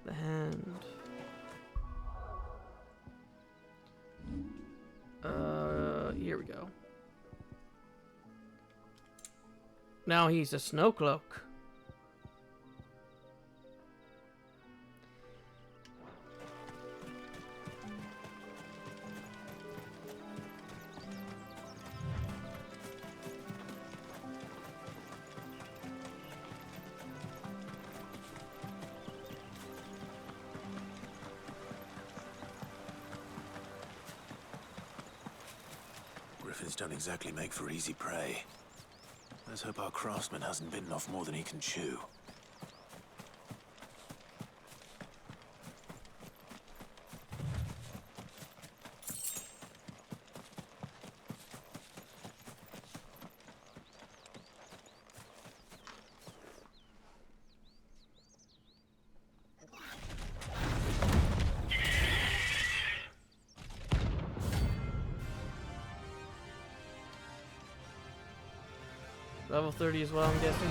The hand. Now he's a Snowcloak. Griffins don't exactly make for easy prey. Let's hope our craftsman hasn't bitten off more than he can chew. Level 30 as well, I'm guessing.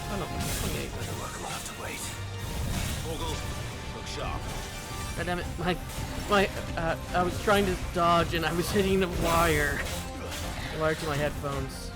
Oh no, 28. We'll have to wait. Bogle, look sharp. God damn it, I was trying to dodge and I was hitting the wire. The wire to my headphones.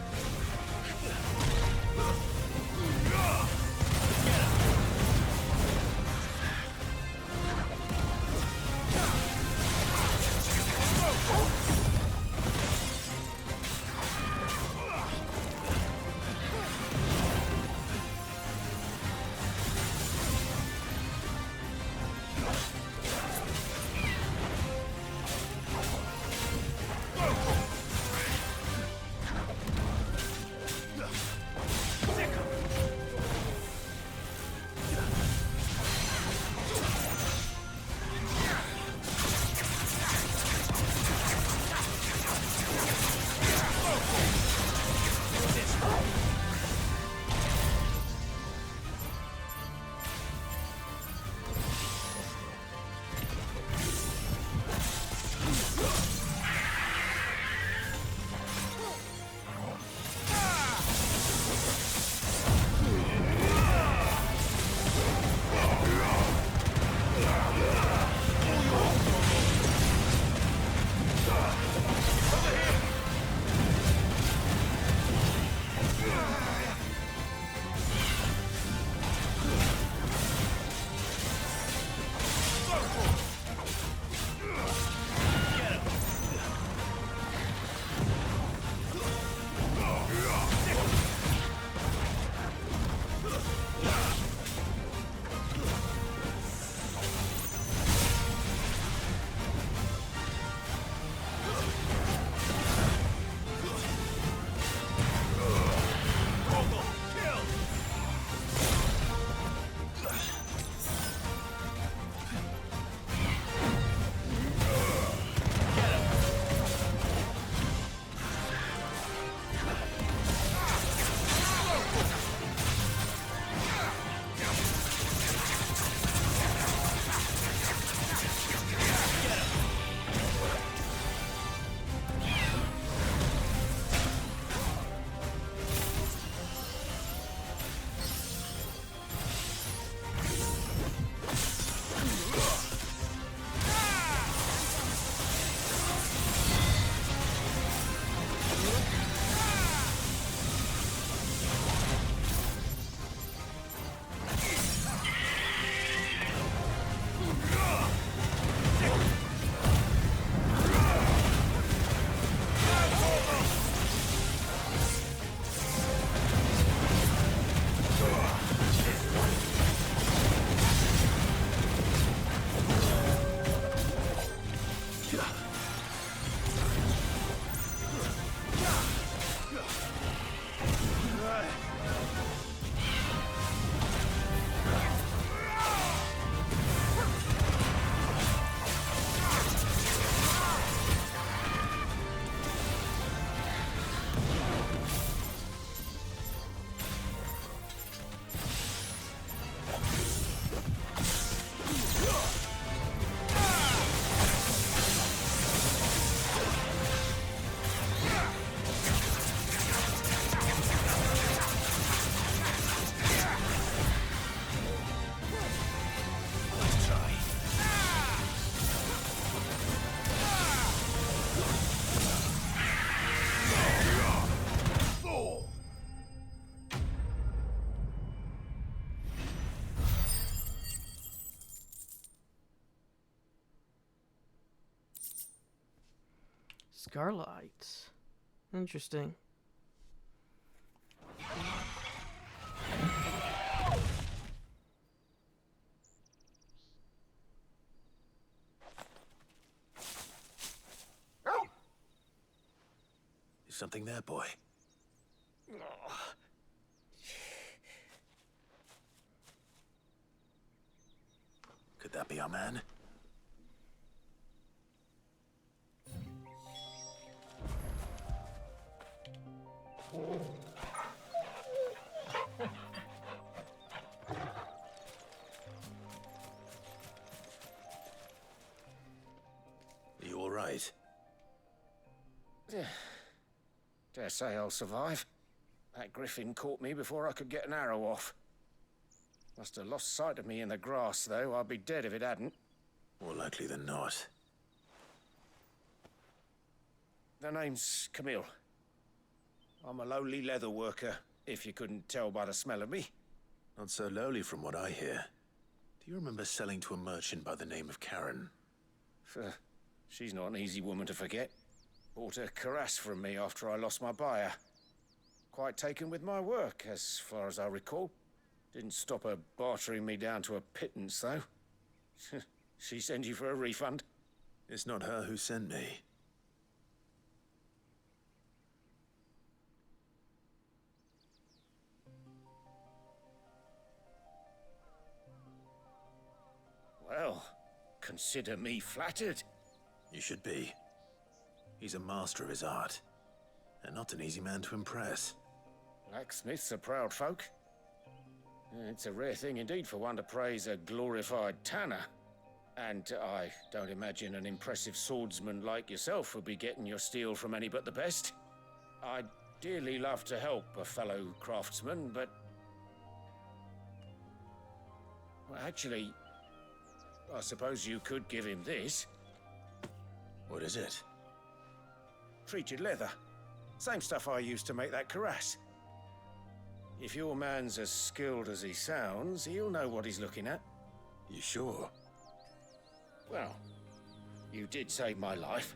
Scarlight. Interesting. Is something there, boy? Could that be our man? Are you all right? Dare say I'll survive. That griffin caught me before I could get an arrow off. Must have lost sight of me in the grass, though. I'd be dead if it hadn't. More likely than not. The name's Camille. I'm a lowly leather worker, if you couldn't tell by the smell of me. Not so lowly from what I hear. Do you remember selling to a merchant by the name of Karen? She's not an easy woman to forget. Bought a cuirass from me after I lost my buyer. Quite taken with my work, as far as I recall. Didn't stop her bartering me down to a pittance, though. She sent you for a refund? It's not her who sent me. Well, consider me flattered. You should be. He's a master of his art, and not an easy man to impress. Blacksmiths are proud folk. It's a rare thing indeed for one to praise a glorified tanner. And I don't imagine an impressive swordsman like yourself would be getting your steel from any but the best. I'd dearly love to help a fellow craftsman, but... Well, actually, I suppose you could give him this. What is it? Treated leather. Same stuff I used to make that cuirass. If your man's as skilled as he sounds, he'll know what he's looking at. You sure? Well, you did save my life.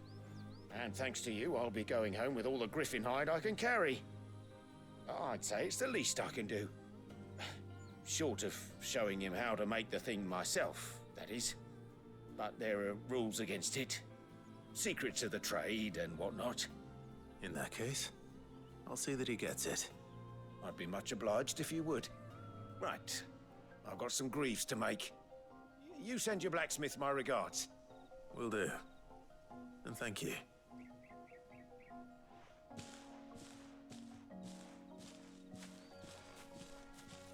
And thanks to you, I'll be going home with all the griffin hide I can carry. I'd say it's the least I can do. Short of showing him how to make the thing myself, that is. But there are rules against it. Secrets of the trade and whatnot. In that case, I'll see that he gets it. I'd be much obliged if you would. Right. I've got some greaves to make. You send your blacksmith my regards. Will do. And thank you.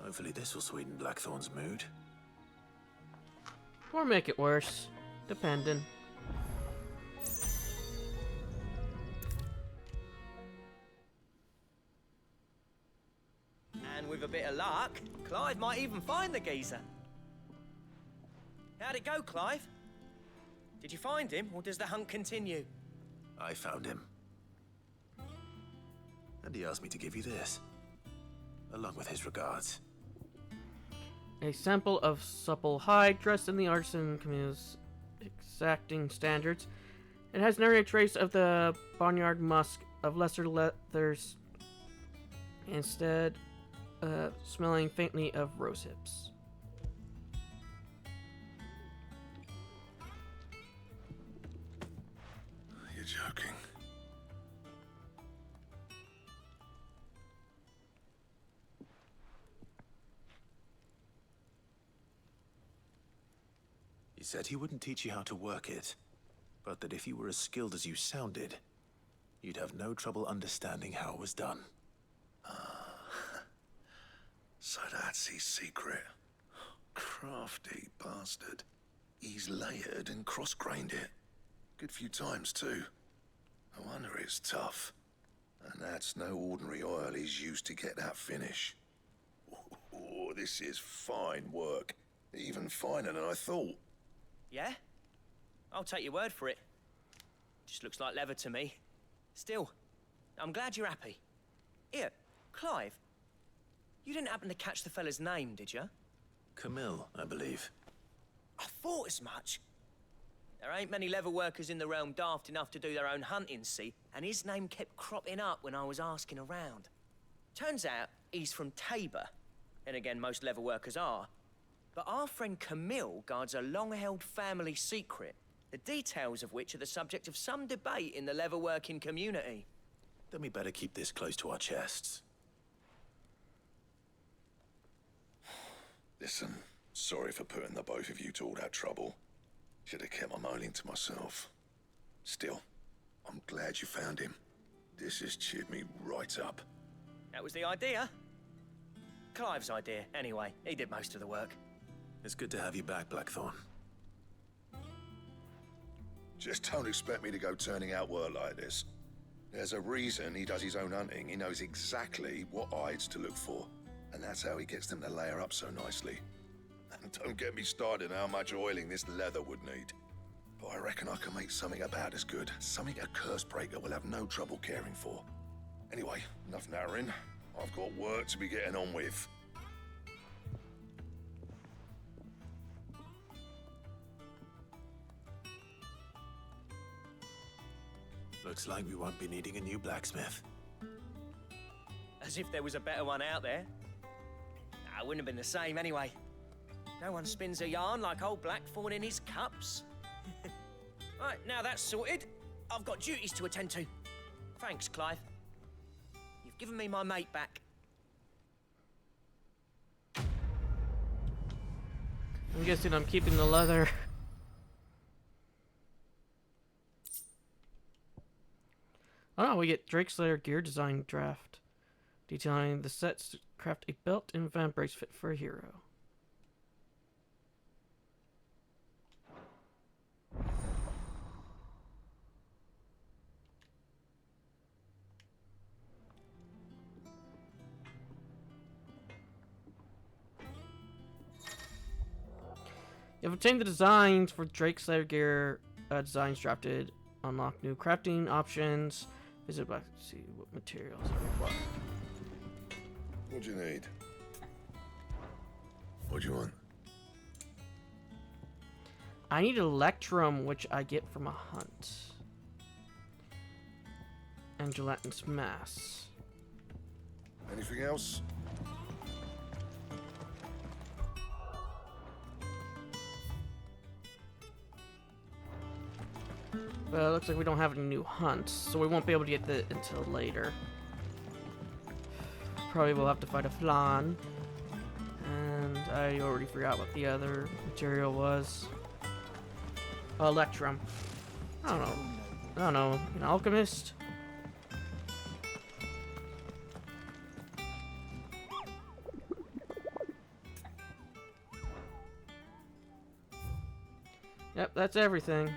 Hopefully this will sweeten Blackthorn's mood. Or make it worse, depending. And with a bit of luck, Clive might even find the geezer. How'd it go, Clive? Did you find him, or does the hunt continue? I found him. And he asked me to give you this, along with his regards. A sample of supple hide dressed in the artisan Camille's exacting standards. It has nary a trace of the barnyard musk of lesser leathers, instead smelling faintly of rose hips. You're joking. He said he wouldn't teach you how to work it, but that if you were as skilled as you sounded, you'd have no trouble understanding how it was done. So that's his secret. Crafty bastard. He's layered and cross-grained it. Good few times, too. No wonder it's tough. And that's no ordinary oil he's used to get that finish. Oh, this is fine work. Even finer than I thought. Yeah? I'll take your word for it. Just looks like leather to me. Still, I'm glad you're happy. Here, Clive, you didn't happen to catch the fella's name, did you? Camille, I believe. I thought as much. There ain't many leather workers in the realm daft enough to do their own hunting, see? And his name kept cropping up when I was asking around. Turns out he's from Tabor. And again, most leather workers are. But our friend Camille guards a long-held family secret, the details of which are the subject of some debate in the leather-working community. Then we better keep this close to our chests. Listen, sorry for putting the both of you to all that trouble. Should have kept my moaning to myself. Still, I'm glad you found him. This has cheered me right up. That was the idea. Clive's idea, anyway. He did most of the work. It's good to have you back, Blackthorn. Just don't expect me to go turning out work like this. There's a reason he does his own hunting. He knows exactly what hides to look for. And that's how he gets them to layer up so nicely. And don't get me started on how much oiling this leather would need. But I reckon I can make something about as good. Something a Cursebreaker will have no trouble caring for. Anyway, enough nattering. I've got work to be getting on with. Looks like we won't be needing a new blacksmith. As if there was a better one out there. Nah, it wouldn't have been the same anyway. No one spins a yarn like old Blackthorn in his cups. Right, now that's sorted, I've got duties to attend to. Thanks, Clive. You've given me my mate back. I'm guessing I'm keeping the leather. Oh, we get Drakeslayer gear design draft, detailing the sets to craft a belt and van brace fit for a hero. You've obtained the designs for Drakeslayer gear designs drafted. Unlock new crafting options. Visit back to see what materials are required. What do you need? What do you want? I need Electrum, which I get from a hunt. And gelatinous mass. Anything else? Well, it looks like we don't have any new hunts, so we won't be able to get that until later. Probably we'll have to fight a flan. And I already forgot what the other material was. Electrum. I don't know. An alchemist? Yep, that's everything.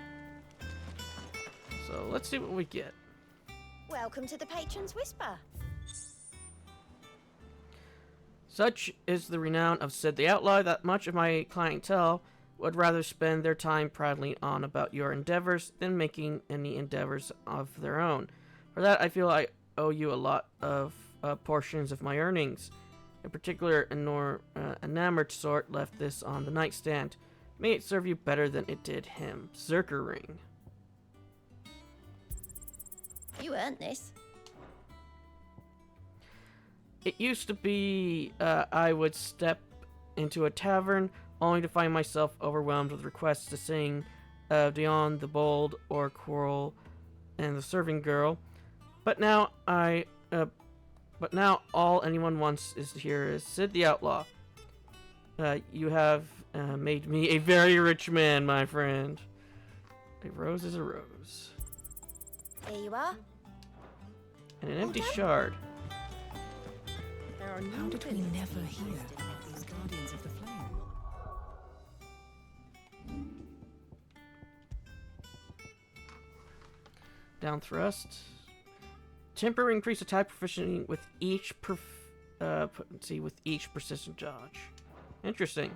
So let's see what we get. Welcome to the Patron's Whisper. Such is the renown of Sid the Outlaw that much of my clientele would rather spend their time prattling on about your endeavors than making any endeavors of their own. For that, I feel I owe you a lot of portions of my earnings. In particular, enamored sort left this on the nightstand. May it serve you better than it did him. Zerker ring. You earned this. It used to be I would step into a tavern only to find myself overwhelmed with requests to sing Dion the Bold or Quarrel and the Serving Girl. But now all anyone wants is to hear is Sid the Outlaw. You have made me a very rich man, my friend. A rose is a rose. Here you are. And an empty shard. There are How did we never hear about these Guardians of the Flame? Down thrust. Temporary increase attack proficiency with each with each persistent dodge. Interesting.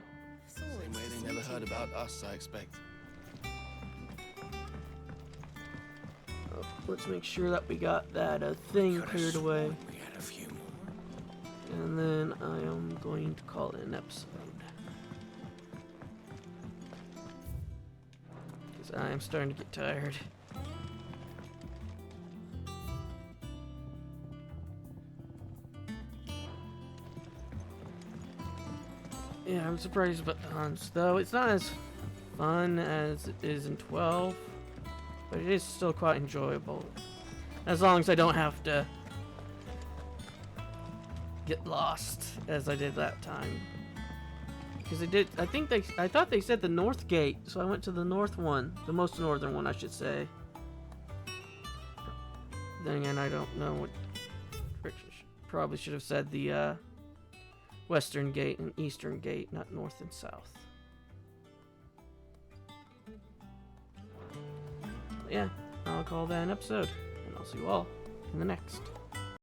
Same way they never heard about us, I expect. Oh, let's make sure that we got that thing cleared away. We had a few more. And then I am going to call it an episode. So I'm starting to get tired. Yeah, I'm surprised about the hunts, though. It's not as fun as it is in 12, but it is still quite enjoyable. As long as I don't have to get lost as I did that time. Because I thought they said the north gate, so I went to the north one, the most northern one, I should say. Then again, I don't know what. Probably should have said the western gate and eastern gate, not north and south. Yeah, I'll call that an episode, and I'll see you all in the next.